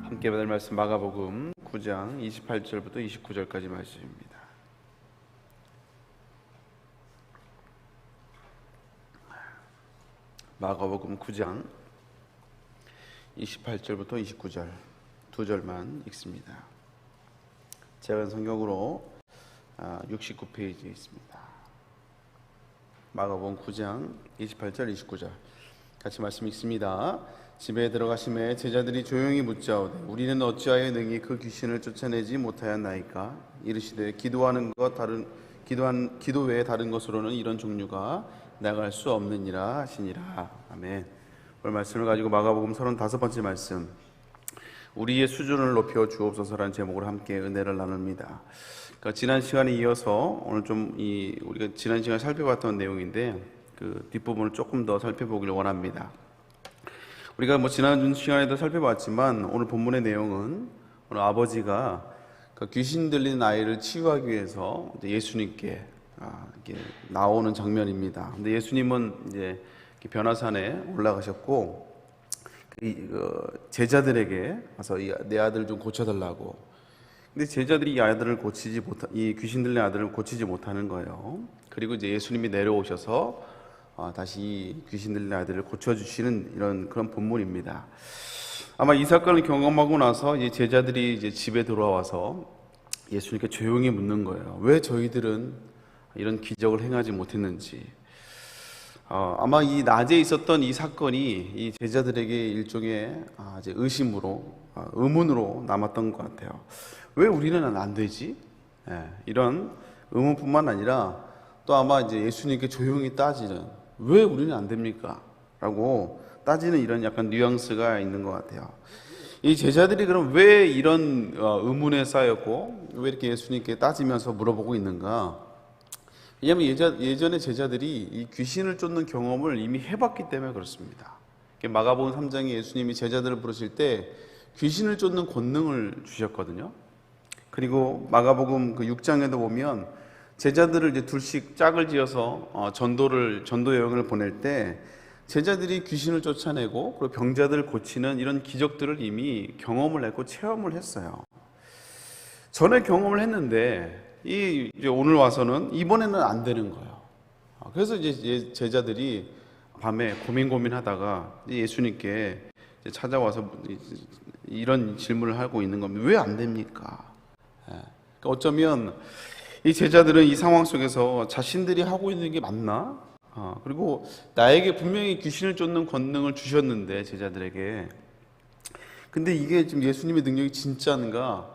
함께 받을 말씀 마가복음 9장 28절부터 29절까지 말씀입니다. 마가복음 9장 28절부터 29절 두 절만 읽습니다. 제가 성경으로 69페이지에 있습니다. 마가복음 9장 28절 29절 같이 말씀 읽습니다. 집에 들어가심에 제자들이 조용히 묻자오되 우리는 어찌하여 능히 그 귀신을 쫓아내지 못하였나이까? 이르시되 기도 외에 다른 것으로는 이런 종류가 나갈 수 없느니라 하시니라. 아멘. 오늘 말씀을 가지고 마가복음 35번째 말씀, 우리의 수준을 높여 주옵소서라는 제목으로 함께 은혜를 나눕니다. 그러니까 지난 시간에 이어서 오늘 우리가 지난 시간에 살펴봤던 내용인데 그 뒷부분을 조금 더 살펴보기를 원합니다. 우리가 지난 시간에도 살펴봤지만 오늘 본문의 내용은 오늘 아버지가 그 귀신 들린 아이를 치유하기 위해서 예수님께 나오는 장면입니다. 근데 예수님은 이제 변화산에 올라가셨고 제자들에게 와서 내 아들 좀 고쳐달라고. 근데 제자들이 이 귀신 들린 아들을 고치지 못하는 거예요. 그리고 이제 예수님이 내려오셔서 다시 귀신 들린 아들을 고쳐주시는 그런 본문입니다. 아마 이 사건을 경험하고 나서 이제 제자들이 이제 집에 돌아와서 예수님께 조용히 묻는 거예요. 왜 저희들은 이런 기적을 행하지 못했는지. 아마 이 낮에 있었던 이 사건이 이 제자들에게 일종의 이제 의문으로 남았던 것 같아요. 왜 우리는 안 되지? 이런 의문뿐만 아니라 또 아마 이제 예수님께 조용히 따지는, 왜 우리는 안 됩니까? 라고 따지는 이런 약간 뉘앙스가 있는 것 같아요. 이 제자들이 그럼 왜 이런 의문에 쌓였고 왜 이렇게 예수님께 따지면서 물어보고 있는가? 왜냐하면 예전에 제자들이 이 귀신을 쫓는 경험을 이미 해봤기 때문에 그렇습니다. 마가복음 3장에 예수님이 제자들을 부르실 때 귀신을 쫓는 권능을 주셨거든요. 그리고 마가복음 6장에도 보면 제자들을 이제 둘씩 짝을 지어서 전도 여행을 보낼 때 제자들이 귀신을 쫓아내고 그리고 병자들을 고치는 이런 기적들을 이미 경험을 했고 체험을 했어요. 전에 경험을 했는데 이제 오늘 와서는 이번에는 안 되는 거예요. 그래서 이제 제자들이 밤에 고민하다가 예수님께 찾아와서 이런 질문을 하고 있는 겁니다. 왜 안 됩니까? 그러니까 어쩌면 이 제자들은 이 상황 속에서 자신들이 하고 있는 게 맞나? 그리고 나에게 분명히 귀신을 쫓는 권능을 주셨는데 제자들에게, 근데 이게 지금 예수님의 능력이 진짜인가?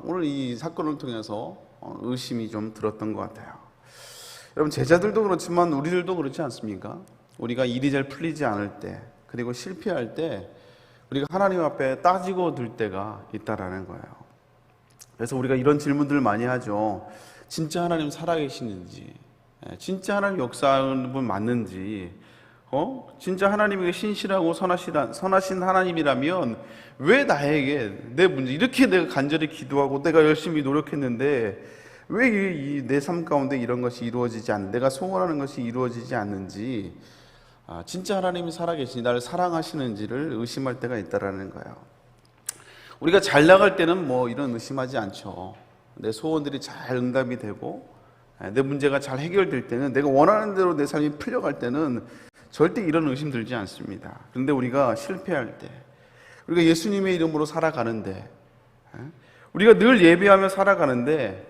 오늘 이 사건을 통해서 의심이 좀 들었던 것 같아요. 여러분, 제자들도 그렇지만 우리들도 그렇지 않습니까? 우리가 일이 잘 풀리지 않을 때, 그리고 실패할 때 우리가 하나님 앞에 따지고 들 때가 있다라는 거예요. 그래서 우리가 이런 질문들을 많이 하죠. 진짜 하나님 살아계시는지, 진짜 하나님 역사하는 분 맞는지, 진짜 하나님에게 신실하고 선하신 하나님이라면 왜 나에게 내 문제, 이렇게 내가 간절히 기도하고 내가 열심히 노력했는데 왜 내 삶 가운데 이런 것이 내가 소원하는 것이 이루어지지 않는지, 진짜 하나님이 살아계시니 나를 사랑하시는지를 의심할 때가 있다라는 거예요. 우리가 잘 나갈 때는 이런 의심하지 않죠. 내 소원들이 잘 응답이 되고 내 문제가 잘 해결될 때는, 내가 원하는 대로 내 삶이 풀려갈 때는 절대 이런 의심 들지 않습니다. 그런데 우리가 실패할 때, 우리가 예수님의 이름으로 살아가는데, 우리가 늘 예배하며 살아가는데,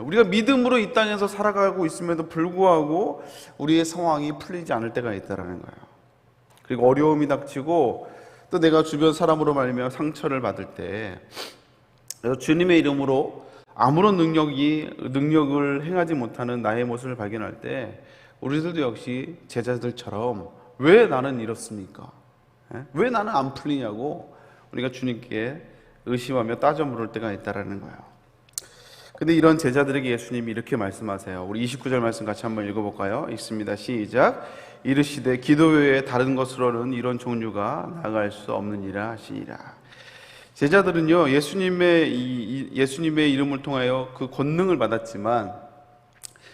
우리가 믿음으로 이 땅에서 살아가고 있음에도 불구하고 우리의 상황이 풀리지 않을 때가 있다는 거예요. 그리고 어려움이 닥치고 또 내가 주변 사람으로 말미암아 상처를 받을 때, 주님의 이름으로 아무런 능력을 행하지 못하는 나의 모습을 발견할 때 우리들도 역시 제자들처럼 왜 나는 이렇습니까? 왜 나는 안 풀리냐고 우리가 주님께 의심하며 따져 물을 때가 있다라는 거예요. 근데 이런 제자들에게 예수님이 이렇게 말씀하세요. 우리 29절 말씀 같이 한번 읽어볼까요? 읽습니다. 시작. 이르시되 기도 외에 다른 것으로는 이런 종류가 나갈 수 없느니라 하시니라. 제자들은요, 예수님의 이름을 통하여 그 권능을 받았지만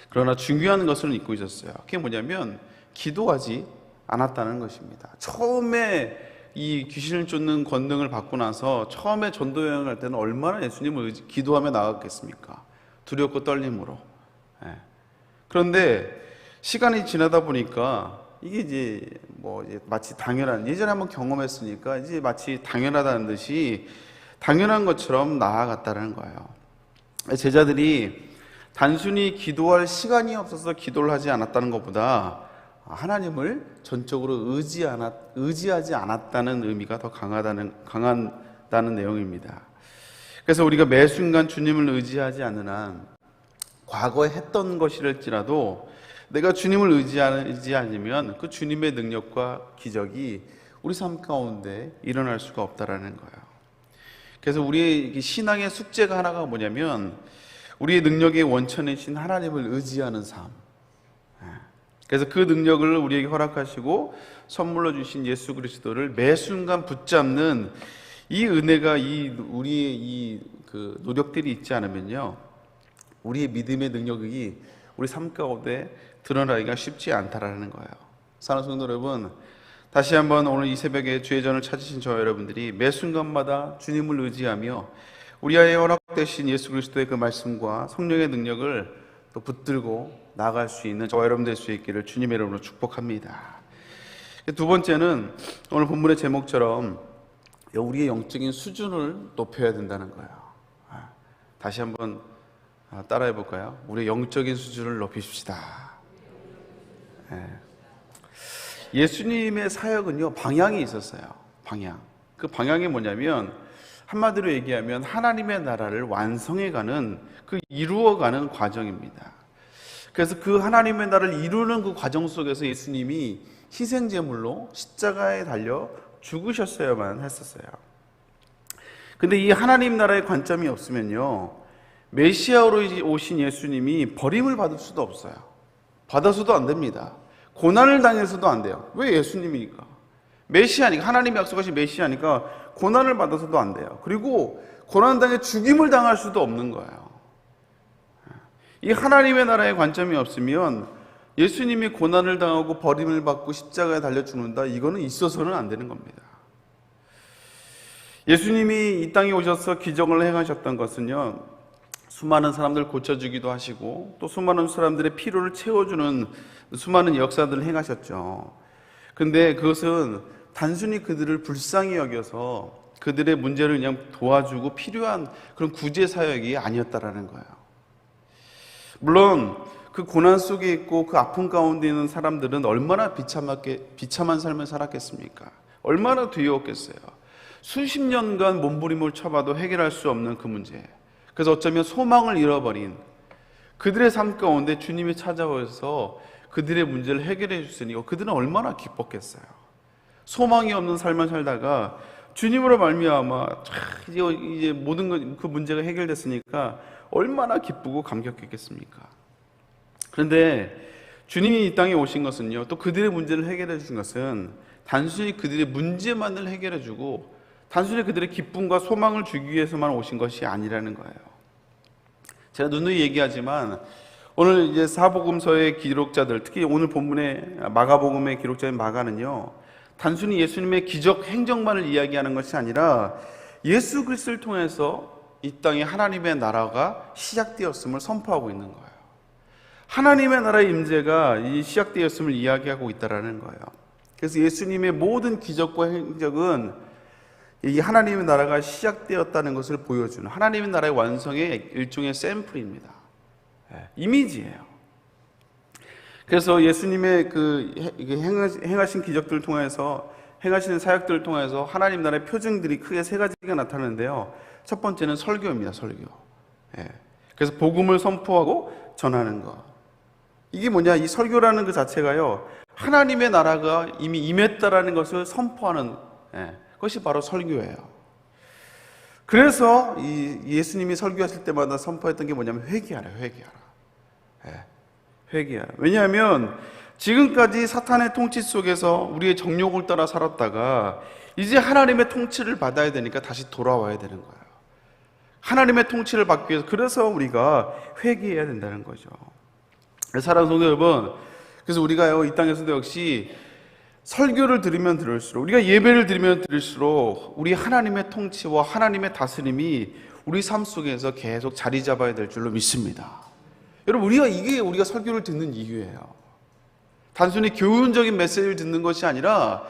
그러나 중요한 것을 잊고 있었어요. 그게 뭐냐면 기도하지 않았다는 것입니다. 처음에 이 귀신을 쫓는 권능을 받고 나서 처음에 전도 여행을 할 때는 얼마나 예수님을 기도하며 나갔겠습니까? 두렵고 떨림으로. 예. 그런데 시간이 지나다 보니까 이게 이제 마치 당연한, 예전에 한번 경험했으니까 이제 마치 당연하다는 듯이 당연한 것처럼 나아갔다는 거예요. 제자들이 단순히 기도할 시간이 없어서 기도를 하지 않았다는 것보다 하나님을 전적으로 의지하지 않았다는 의미가 더 강하다는 내용입니다. 그래서 우리가 매 순간 주님을 의지하지 않는 한 과거에 했던 것이랄지라도 내가 주님을 의지하지 않으면 그 주님의 능력과 기적이 우리 삶 가운데 일어날 수가 없다라는 거예요. 그래서 우리의 신앙의 숙제가 하나가 뭐냐면 우리의 능력의 원천이신 하나님을 의지하는 삶. 그래서 그 능력을 우리에게 허락하시고 선물로 주신 예수 그리스도를 매 순간 붙잡는 이 은혜가 우리의 그 노력들이 있지 않으면요, 우리의 믿음의 능력이 우리 삶 가운데 드러나기가 쉽지 않다라는 거예요. 사랑하는 성도 여러분, 다시 한번 오늘 이 새벽에 주의 전을 찾으신 저 여러분들이 매 순간마다 주님을 의지하며 우리 안에 허락되신 예수 그리스도의 그 말씀과 성령의 능력을 또 붙들고 나아갈 수 있는 저와 여러분 될 수 있기를 주님의 이름으로 축복합니다. 두 번째는 오늘 본문의 제목처럼 우리의 영적인 수준을 높여야 된다는 거예요. 다시 한번 따라해 볼까요? 우리의 영적인 수준을 높이십시다. 예수님의 사역은요, 방향이 있었어요. 방향. 그 방향이 뭐냐면 한마디로 얘기하면 하나님의 나라를 완성해가는, 그 이루어가는 과정입니다. 그래서 그 하나님의 나라를 이루는 그 과정 속에서 예수님이 희생제물로 십자가에 달려 죽으셨어야만 했었어요. 근데 이 하나님 나라의 관점이 없으면요, 메시아로 오신 예수님이 버림을 받을 수도 없어요. 받아서도 안 됩니다. 고난을 당해서도 안 돼요. 왜? 예수님이니까. 메시아니까, 하나님이 약속하신 메시아니까 고난을 받아서도 안 돼요. 그리고 고난 당해 죽임을 당할 수도 없는 거예요. 이 하나님의 나라의 관점이 없으면 예수님이 고난을 당하고 버림을 받고 십자가에 달려 죽는다, 이거는 있어서는 안 되는 겁니다. 예수님이 이 땅에 오셔서 기적을 행하셨던 것은요, 수많은 사람들 고쳐주기도 하시고 또 수많은 사람들의 필요를 채워주는 수많은 역사들을 행하셨죠. 근데 그것은 단순히 그들을 불쌍히 여겨서 그들의 문제를 그냥 도와주고 필요한 그런 구제 사역이 아니었다라는 거예요. 물론 그 고난 속에 있고 그 아픔 가운데 있는 사람들은 얼마나 비참한 삶을 살았겠습니까? 얼마나 두려웠겠어요. 수십 년간 몸부림을 쳐봐도 해결할 수 없는 그 문제, 그래서 어쩌면 소망을 잃어버린 그들의 삶 가운데 주님이 찾아오셔서 그들의 문제를 해결해 주시니 그들은 얼마나 기뻤겠어요. 소망이 없는 삶을 살다가 주님으로 말미암아 이제 모든 그 문제가 해결됐으니까 얼마나 기쁘고 감격했겠습니까? 그런데 주님이 이 땅에 오신 것은요, 또 그들의 문제를 해결해 주신 것은 단순히 그들의 문제만을 해결해 주고 단순히 그들의 기쁨과 소망을 주기 위해서만 오신 것이 아니라는 거예요. 제가 누누이 얘기하지만 오늘 이제 사복음서의 기록자들, 특히 오늘 본문의 마가복음의 기록자인 마가는요, 단순히 예수님의 기적 행적만을 이야기하는 것이 아니라 예수 그리스도를 통해서 이 땅에 하나님의 나라가 시작되었음을 선포하고 있는 거예요. 하나님의 나라의 임재가 이 시작되었음을 이야기하고 있다라는 거예요. 그래서 예수님의 모든 기적과 행적은 이 하나님의 나라가 시작되었다는 것을 보여주는 하나님의 나라의 완성의 일종의 샘플입니다. 이미지예요. 그래서 예수님의 그 행하신 기적들을 통해서, 행하시는 사역들을 통해서 하나님 나라의 표징들이 크게 세 가지가 나타나는데요. 첫 번째는 설교입니다. 설교. 그래서 복음을 선포하고 전하는 것. 이게 뭐냐? 이 설교라는 그 자체가요, 하나님의 나라가 이미 임했다라는 것을 선포하는 그것이 바로 설교예요. 그래서 이 예수님이 설교하실 때마다 선포했던 게 뭐냐면 회개하라, 회개하라. 회개하라. 왜냐하면 지금까지 사탄의 통치 속에서 우리의 정욕을 따라 살았다가 이제 하나님의 통치를 받아야 되니까 다시 돌아와야 되는 거예요. 하나님의 통치를 받기 위해서, 그래서 우리가 회개해야 된다는 거죠. 사랑하는 성도 여러분, 그래서 우리가요, 이 땅에서도 역시 설교를 들으면 들을수록, 우리가 예배를 드리면 들을수록 우리 하나님의 통치와 하나님의 다스림이 우리 삶 속에서 계속 자리 잡아야 될 줄로 믿습니다. 여러분, 우리가 설교를 듣는 이유예요. 단순히 교훈적인 메시지를 듣는 것이 아니라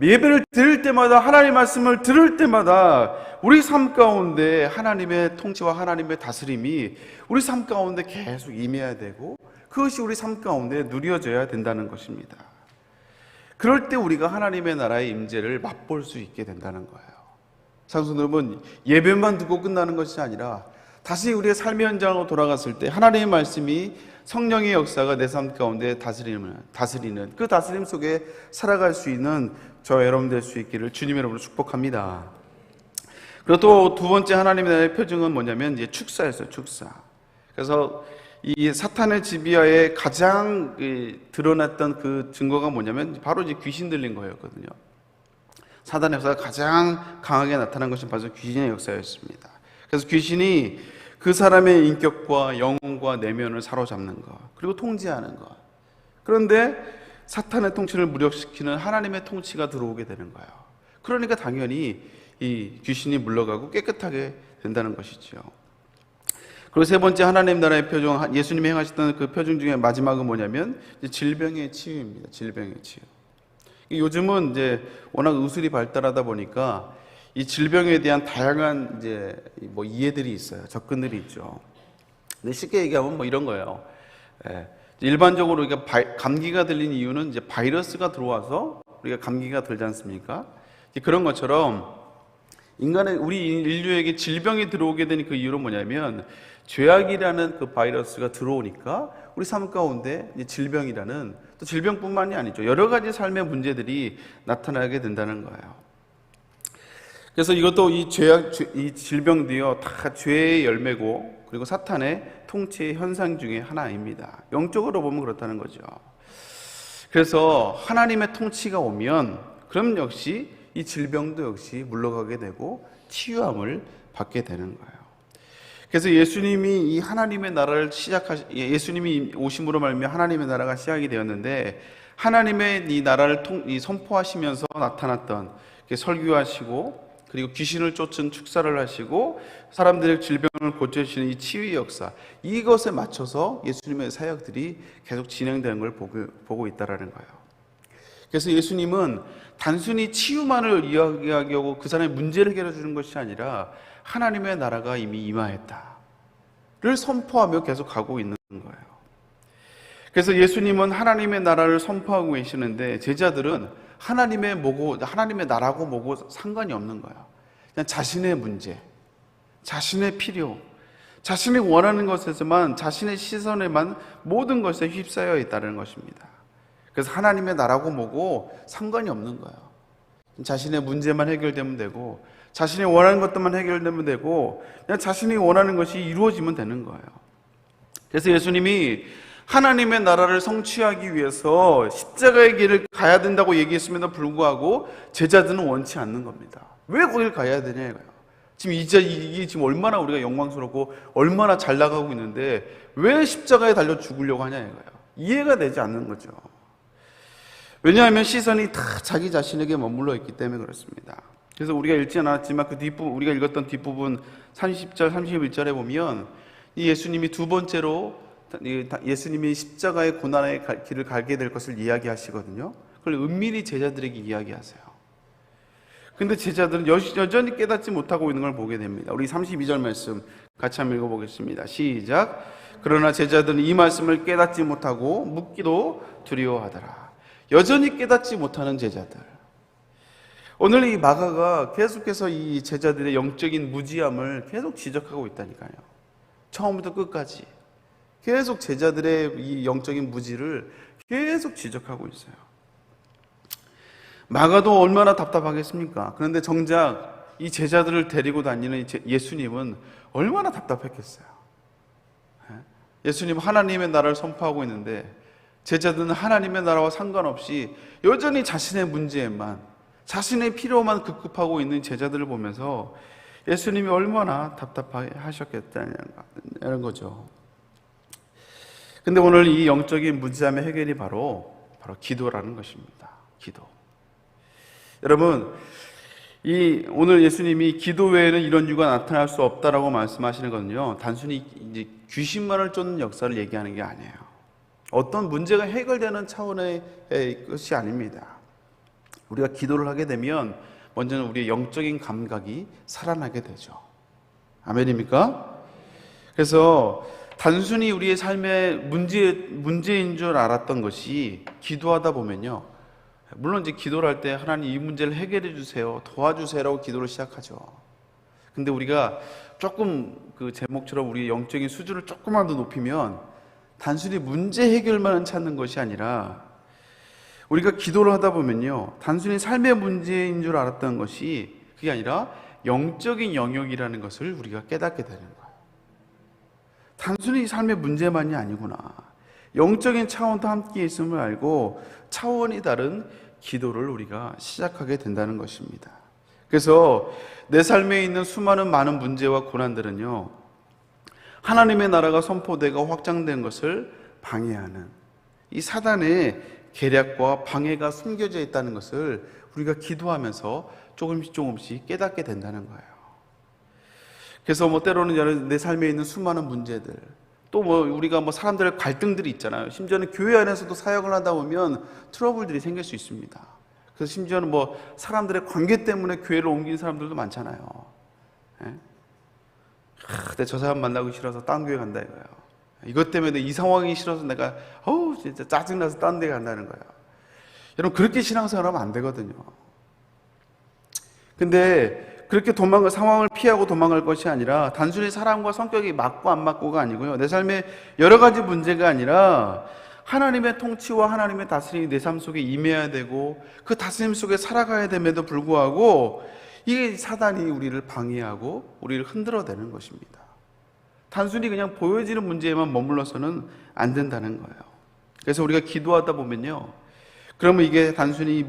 예배를 드릴 때마다, 하나님의 말씀을 들을 때마다 우리 삶 가운데 하나님의 통치와 하나님의 다스림이 우리 삶 가운데 계속 임해야 되고, 그것이 우리 삶 가운데 누려져야 된다는 것입니다. 그럴 때 우리가 하나님의 나라의 임재를 맛볼 수 있게 된다는 거예요. 사랑하는 여러분, 예배만 듣고 끝나는 것이 아니라 다시 우리의 삶의 현장으로 돌아갔을 때 하나님의 말씀이, 성령의 역사가 내 삶 가운데 다스리는 그 다스림 속에 살아갈 수 있는 저 여러분 될 수 있기를 주님의 이름으로 축복합니다. 그리고 또 두 번째 하나님의 나라의 표징은 뭐냐면 이제 축사였어요. 축사. 그래서 이 사탄의 지비하에 가장 드러났던 그 증거가 뭐냐면 바로 이제 귀신 들린 거였거든요. 사탄의 역사가 가장 강하게 나타난 것이 바로 귀신의 역사였습니다. 그래서 귀신이 그 사람의 인격과 영혼과 내면을 사로잡는 것, 그리고 통제하는 것. 그런데 사탄의 통치를 무력시키는 하나님의 통치가 들어오게 되는 거예요. 그러니까 당연히 이 귀신이 물러가고 깨끗하게 된다는 것이죠. 그리고 세 번째 하나님 나라의 표징, 예수님이 행하셨던 그 표징 중에 마지막은 뭐냐면 질병의 치유입니다. 질병의 치유. 요즘은 이제 워낙 의술이 발달하다 보니까 이 질병에 대한 다양한 이제 뭐 이해들이 있어요. 접근들이 있죠. 근데 쉽게 얘기하면 뭐 이런 거예요. 일반적으로 우리가 감기가 들린 이유는 이제 바이러스가 들어와서 우리가 감기가 들지 않습니까? 그런 것처럼 우리 인류에게 질병이 들어오게 된 그 이유는 뭐냐면 죄악이라는 그 바이러스가 들어오니까 우리 삶 가운데 질병이라는, 또 질병뿐만이 아니죠, 여러 가지 삶의 문제들이 나타나게 된다는 거예요. 그래서 이것도 이 질병도요, 다 죄의 열매고, 그리고 사탄의 통치의 현상 중에 하나입니다. 영적으로 보면 그렇다는 거죠. 그래서 하나님의 통치가 오면 그럼 역시 이 질병도 역시 물러가게 되고 치유함을 받게 되는 거예요. 그래서 예수님이 이 하나님의 나라를 예수님이 오심으로 말미암아 하나님의 나라가 시작이 되었는데, 하나님의 이 나라를 선포하시면서 나타났던, 설교하시고, 그리고 귀신을 쫓은 축사를 하시고 사람들의 질병을 고쳐주시는 이 치유의 역사, 이것에 맞춰서 예수님의 사역들이 계속 진행되는 걸 보고 있다는 거예요. 그래서 예수님은 단순히 치유만을 이야기하고 그 사람의 문제를 해결해 주는 것이 아니라 하나님의 나라가 이미 임하였다를 선포하며 계속 가고 있는 거예요. 그래서 예수님은 하나님의 나라를 선포하고 계시는데 제자들은 하나님의 나라고 뭐고 상관이 없는 거예요. 그냥 자신의 문제, 자신의 필요, 자신이 원하는 것에서만, 자신의 시선에만 모든 것에 휩싸여 있다는 것입니다. 그래서 하나님의 나라고 뭐고 상관이 없는 거예요. 자신의 문제만 해결되면 되고, 자신이 원하는 것들만 해결되면 되고, 그냥 자신이 원하는 것이 이루어지면 되는 거예요. 그래서 예수님이 하나님의 나라를 성취하기 위해서 십자가의 길을 가야 된다고 얘기했음에도 불구하고 제자들은 원치 않는 겁니다. 왜 거길 가야 되냐 이거예요. 지금 이게 지금 얼마나 우리가 영광스럽고 얼마나 잘 나가고 있는데 왜 십자가에 달려 죽으려고 하냐 이거예요. 이해가 되지 않는 거죠. 왜냐하면 시선이 다 자기 자신에게 머물러 있기 때문에 그렇습니다. 그래서 우리가 읽지 않았지만 그 뒷부분, 우리가 읽었던 뒷부분 30절, 31절에 보면 이 예수님이 두 번째로 예수님이 십자가의 고난의 길을 가게 될 것을 이야기하시거든요. 그걸 은밀히 제자들에게 이야기하세요. 근데 제자들은 여전히 깨닫지 못하고 있는 걸 보게 됩니다. 우리 32절 말씀 같이 한번 읽어보겠습니다. 시작. 그러나 제자들은 이 말씀을 깨닫지 못하고 묻기도 두려워하더라. 여전히 깨닫지 못하는 제자들. 오늘 이 마가가 계속해서 이 제자들의 영적인 무지함을 계속 지적하고 있다니까요. 처음부터 끝까지 계속 제자들의 이 영적인 무지를 계속 지적하고 있어요. 마가도 얼마나 답답하겠습니까? 그런데 정작 이 제자들을 데리고 다니는 예수님은 얼마나 답답했겠어요. 예수님 하나님의 나라를 선포하고 있는데 제자들은 하나님의 나라와 상관없이 여전히 자신의 문제에만, 자신의 필요만 급급하고 있는 제자들을 보면서 예수님이 얼마나 답답하셨겠다는 거죠. 근데 오늘 이 영적인 무지함의 해결이 바로 기도라는 것입니다. 기도. 여러분, 오늘 예수님이 기도 외에는 이런 이유가 나타날 수 없다라고 말씀하시는 건요, 단순히 이제 귀신만을 쫓는 역사를 얘기하는 게 아니에요. 어떤 문제가 해결되는 차원의 것이 아닙니다. 우리가 기도를 하게 되면 먼저는 우리의 영적인 감각이 살아나게 되죠. 아멘입니까? 그래서 단순히 우리의 삶의 문제인 줄 알았던 것이 기도하다 보면요, 물론 이제 기도를 할 때 하나님 이 문제를 해결해 주세요, 도와주세요라고 기도를 시작하죠. 근데 우리가 조금 그 제목처럼 우리의 영적인 수준을 조금만 더 높이면 단순히 문제 해결만을 찾는 것이 아니라, 우리가 기도를 하다 보면요, 단순히 삶의 문제인 줄 알았던 것이 그게 아니라 영적인 영역이라는 것을 우리가 깨닫게 되는 거예요. 단순히 삶의 문제만이 아니구나, 영적인 차원도 함께 있음을 알고 차원이 다른 기도를 우리가 시작하게 된다는 것입니다. 그래서 내 삶에 있는 수많은 많은 문제와 고난들은요, 하나님의 나라가 선포되고 확장된 것을 방해하는 이 사단의 계략과 방해가 숨겨져 있다는 것을 우리가 기도하면서 조금씩 깨닫게 된다는 거예요. 그래서 때로는 내 삶에 있는 수많은 문제들, 또 우리가 사람들의 갈등들이 있잖아요. 심지어는 교회 안에서도 사역을 하다 보면 트러블들이 생길 수 있습니다. 그래서 심지어는 사람들의 관계 때문에 교회를 옮긴 사람들도 많잖아요. 예? 근데 저 사람 만나고 싫어서 딴 교회 간다 이거예요. 이것 때문에 이 상황이 싫어서 내가 진짜 짜증나서 딴 데 간다는 거예요. 여러분, 그렇게 신앙생활하면 안 되거든요. 근데 그렇게 상황을 피하고 도망갈 것이 아니라 단순히 사람과 성격이 맞고 안 맞고가 아니고요, 내 삶에 여러 가지 문제가 아니라 하나님의 통치와 하나님의 다스림이 내 삶 속에 임해야 되고 그 다스림 속에 살아가야 됨에도 불구하고 이게 사단이 우리를 방해하고 우리를 흔들어대는 것입니다. 단순히 그냥 보여지는 문제에만 머물러서는 안 된다는 거예요. 그래서 우리가 기도하다 보면요, 그러면 이게 단순히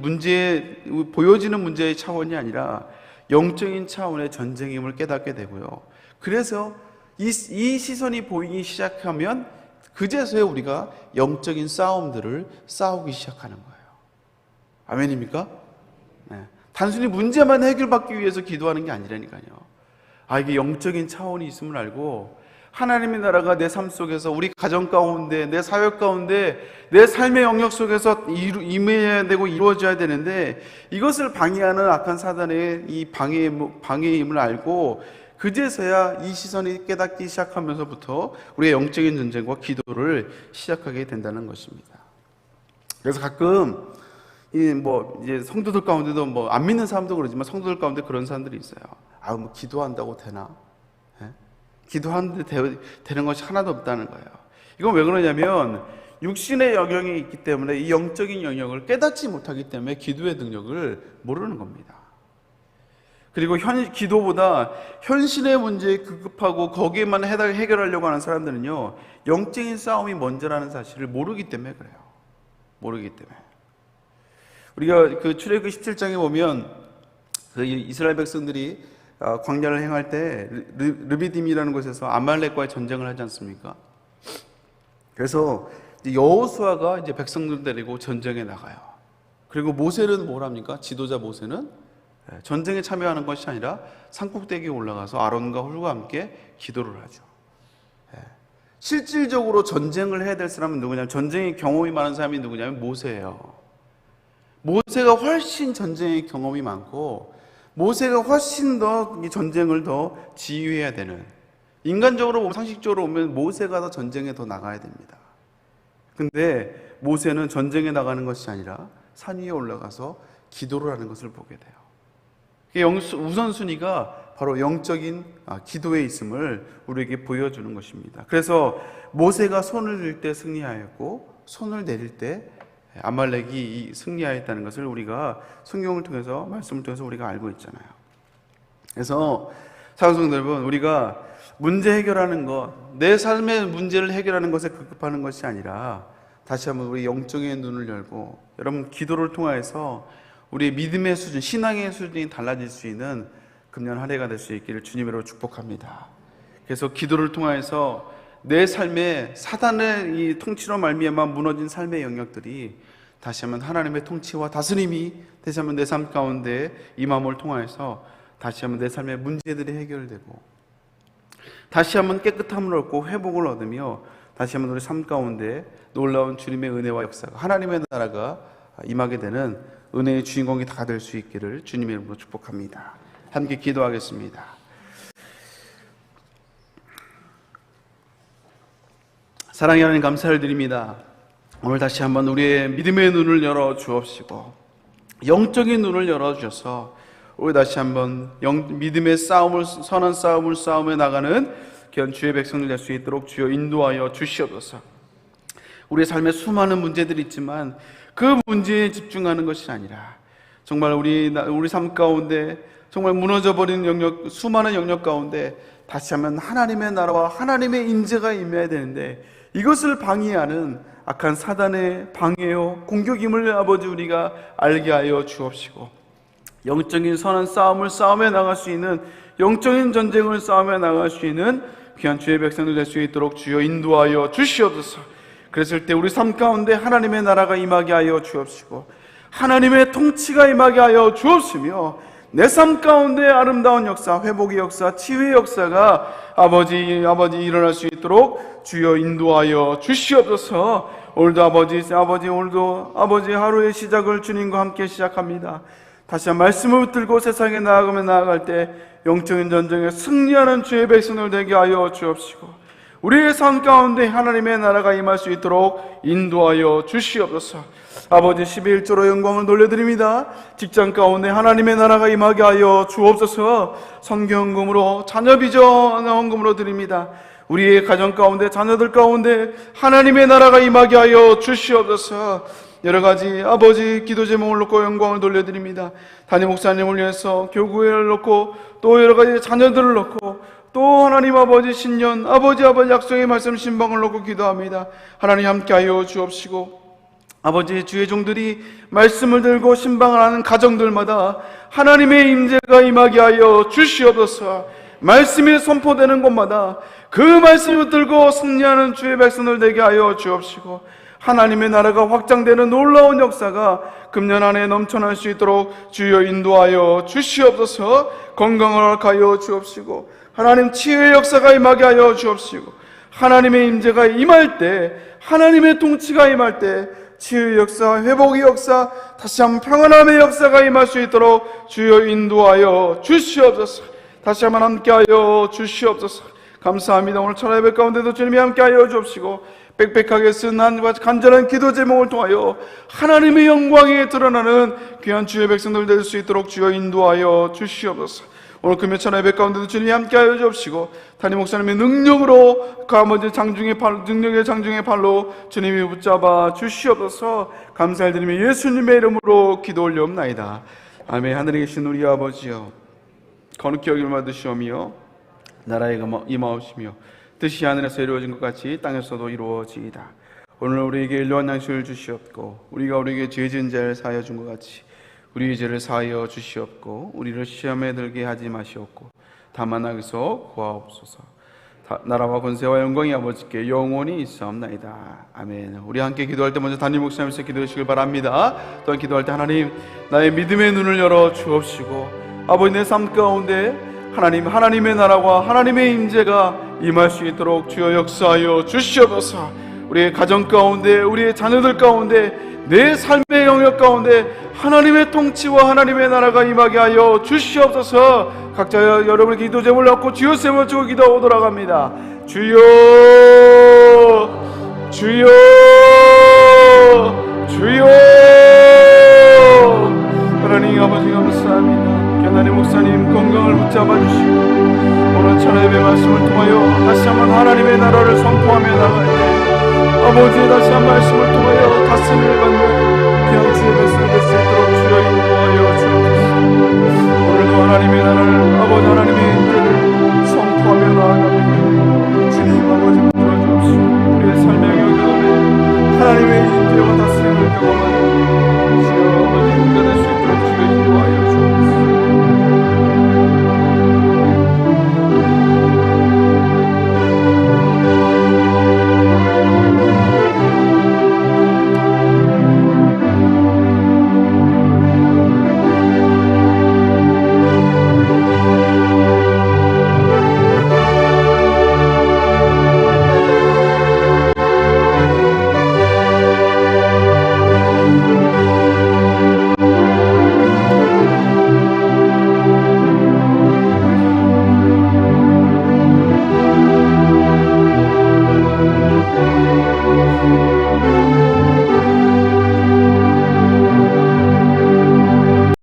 보여지는 문제의 차원이 아니라 영적인 차원의 전쟁임을 깨닫게 되고요, 그래서 이 시선이 보이기 시작하면 그제서야 우리가 영적인 싸움들을 싸우기 시작하는 거예요. 아멘입니까? 네. 단순히 문제만 해결받기 위해서 기도하는 게 아니라니까요. 이게 영적인 차원이 있음을 알고 하나님의 나라가 내 삶 속에서, 우리 가정 가운데, 내 사역 가운데, 내 삶의 영역 속에서 임해야 되고 이루어져야 되는데, 이것을 방해하는 악한 사단의 이 방해임을 알고 그제서야 이 시선이 깨닫기 시작하면서부터 우리의 영적인 전쟁과 기도를 시작하게 된다는 것입니다. 그래서 가끔 이제 성도들 가운데도 안 믿는 사람도 그러지만 성도들 가운데 그런 사람들이 있어요. 기도한다고 되나? 기도하는데 되는 것이 하나도 없다는 거예요. 이건 왜 그러냐면 육신의 영역이 있기 때문에 이 영적인 영역을 깨닫지 못하기 때문에 기도의 능력을 모르는 겁니다. 그리고 기도보다 현실의 문제에 급급하고 거기에만 해결하려고 하는 사람들은요, 영적인 싸움이 먼저라는 사실을 모르기 때문에 그래요. 모르기 때문에. 우리가 그 출애굽기 17장에 보면 그 이스라엘 백성들이 광야를 행할 때 르비딤이라는 곳에서 아말렉과의 전쟁을 하지 않습니까? 그래서 여호수아가 이제 백성들 데리고 전쟁에 나가요. 그리고 모세는 뭘 합니까? 지도자 모세는 전쟁에 참여하는 것이 아니라 산꼭대기에 올라가서 아론과 홀과 함께 기도를 하죠. 실질적으로 전쟁을 해야 될 사람은 누구냐면, 전쟁의 경험이 많은 사람이 누구냐면 모세예요. 모세가 훨씬 전쟁의 경험이 많고 모세가 훨씬 더 이 전쟁을 더 지휘해야 되는, 인간적으로 상식적으로 보면 모세가 더 전쟁에 더 나가야 됩니다. 근데 모세는 전쟁에 나가는 것이 아니라 산 위에 올라가서 기도를 하는 것을 보게 돼요. 우선순위가 바로 영적인 기도에 있음을 우리에게 보여주는 것입니다. 그래서 모세가 손을 들 때 승리하였고 손을 내릴 때 아말렉이 승리하였다는 것을 우리가 성경을 통해서, 말씀을 통해서 우리가 알고 있잖아요. 그래서 사랑하는 여러분, 우리가 문제 해결하는 것, 내 삶의 문제를 해결하는 것에 급급하는 것이 아니라 다시 한번 우리 영적인 눈을 열고, 여러분 기도를 통해서 우리의 믿음의 수준, 신앙의 수준이 달라질 수 있는 금년 한 해가 될 수 있기를 주님으로 축복합니다. 그래서 기도를 통해서 내 삶에 사단의 이 통치로 말미암아 무너진 삶의 영역들이 다시 한번 하나님의 통치와 다스림이 다시 한번 내 삶 가운데 임함을 통하여서 다시 한번 내 삶의 문제들이 해결되고 다시 한번 깨끗함을 얻고 회복을 얻으며 다시 한번 우리 삶 가운데 놀라운 주님의 은혜와 역사가 하나님의 나라가 임하게 되는 은혜의 주인공이 다 될 수 있기를 주님의 이름으로 축복합니다. 함께 기도하겠습니다. 사랑의 하나님 감사를 드립니다. 오늘 다시 한번 우리의 믿음의 눈을 열어 주옵시고 영적인 눈을 열어 주셔서 우리 다시 한번 믿음의 싸움을 선한 싸움을 싸움에 나가는 귀한 주의 백성들 될 수 있도록 주여 인도하여 주시옵소서. 우리의 삶에 수많은 문제들이 있지만 그 문제에 집중하는 것이 아니라 정말 우리 삶 가운데 정말 무너져버린 영역, 수많은 영역 가운데 다시 한번 하나님의 나라와 하나님의 임재가 임해야 되는데 이것을 방해하는 악한 사단의 방해요 공격임을 아버지 우리가 알게 하여 주옵시고 영적인 선한 싸움을 싸움에 나갈 수 있는 영적인 전쟁을 싸움에 나갈 수 있는 귀한 주의 백성들 될 수 있도록 주여 인도하여 주시옵소서. 그랬을 때 우리 삶 가운데 하나님의 나라가 임하게 하여 주옵시고 하나님의 통치가 임하게 하여 주옵시며 내 삶 가운데 아름다운 역사, 회복의 역사, 치유의 역사가 아버지 일어날 수 있도록 주여 인도하여 주시옵소서. 오늘도 아버지 하루의 시작을 주님과 함께 시작합니다. 다시 한 말씀을 붙들고 세상에 나아갈 때 영적인 전쟁에 승리하는 주의 백성들 되게 하여 주옵시고 우리의 삶 가운데 하나님의 나라가 임할 수 있도록 인도하여 주시옵소서. 아버지 11조로 영광을 돌려드립니다. 직장 가운데 하나님의 나라가 임하게 하여 주옵소서. 선교헌금으로 자녀비전 헌금으로 드립니다. 우리의 가정 가운데 자녀들 가운데 하나님의 나라가 임하게 하여 주시옵소서. 여러가지 아버지 기도 제목을 놓고 영광을 돌려드립니다. 담임 목사님을 위해서 교구회를 놓고 또 여러가지 자녀들을 놓고 또 하나님 아버지 신년 아버지 약속의 말씀 신방을 놓고 기도합니다. 하나님 함께하여 주옵시고 아버지 주의 종들이 말씀을 들고 신방을 하는 가정들마다 하나님의 임재가 임하게 하여 주시옵소서. 말씀이 선포되는 곳마다 그 말씀을 들고 승리하는 주의 백성들 되게 하여 주옵시고 하나님의 나라가 확장되는 놀라운 역사가 금년 안에 넘쳐날 수 있도록 주여 인도하여 주시옵소서. 건강을 하여 주옵시고 하나님 치유의 역사가 임하게 하여 주옵시고 하나님의 임재가 임할 때 하나님의 통치가 임할 때 치유의 역사, 회복의 역사, 다시 한번 평안함의 역사가 임할 수 있도록 주여 인도하여 주시옵소서. 다시 한번 함께하여 주시옵소서. 감사합니다. 오늘 천하 예배 가운데도 주님이 함께하여 주옵시고 빽빽하게 쓴 간절한 기도 제목을 통하여 하나님의 영광이 드러나는 귀한 주의 백성들 될 수 있도록 주여 인도하여 주시옵소서. 오늘 금요 천하 예배 가운데도 주님이 함께하여 주옵시고 담임 목사님의 능력으로 그 아버지 능력의 장중의 팔로 주님이 붙잡아 주시옵소서. 감사를 드리며 예수님의 이름으로 기도 올려옵나이다. 아멘. 하늘에 계신 우리 아버지여 거룩히 여김을 받으시오며 나라에 임하옵시며 뜻이 하늘에서 이루어진 것 같이 땅에서도 이루어지이다. 오늘 우리에게 일용할 양식을 주시옵고 우리가 우리에게 죄 지은 자를 사하여 준 것 같이 우리의 죄를 사하여 주시옵고 우리를 시험에 들게 하지 마시옵고 다만 악에서 구하옵소서. 나라와 권세와 영광이 아버지께 영원히 있사옵나이다. 아멘. 우리 함께 기도할 때 먼저 담임 목사님께서 기도해 주시길 바랍니다. 또한 기도할 때 하나님 나의 믿음의 눈을 열어 주옵시고 아버지 내 삶 가운데 하나님의 나라와 하나님의 임재가 임할 수 있도록 주여 역사하여 주시옵소서. 우리의 가정 가운데 우리의 자녀들 가운데 내 삶의 영역 가운데 하나님의 통치와 하나님의 나라가 임하게 하여 주시옵소서. 각자 여러분의 기도 제목을 갖고 주여 세워 주고 기도하고 돌아갑니다. 주여 주여 주여. 하나님 아버지 감사합니다. 하나님 목사님 건강을 붙잡아 주시고 오늘 천하예배 말씀을 통하여 다시 한번 하나님의 나라를 선포하며 나갈 때 아버지 다시 한 말씀을 통하여 다스림을 받는 귀한 주의 백성 될 수 있도록 주여 인도하여 주옵소서. 오늘도 하나님의 나라를 아버지 하나님의 인재를 선포하며 나아갑니다. 주님 아버지 붙들어 주옵시고 우리의 삶의 영역 가운데 하나님의 인재와 다스림을 경험하는 주여 아버지 인자 될 수 있도록 주여 인도하여 주옵소서.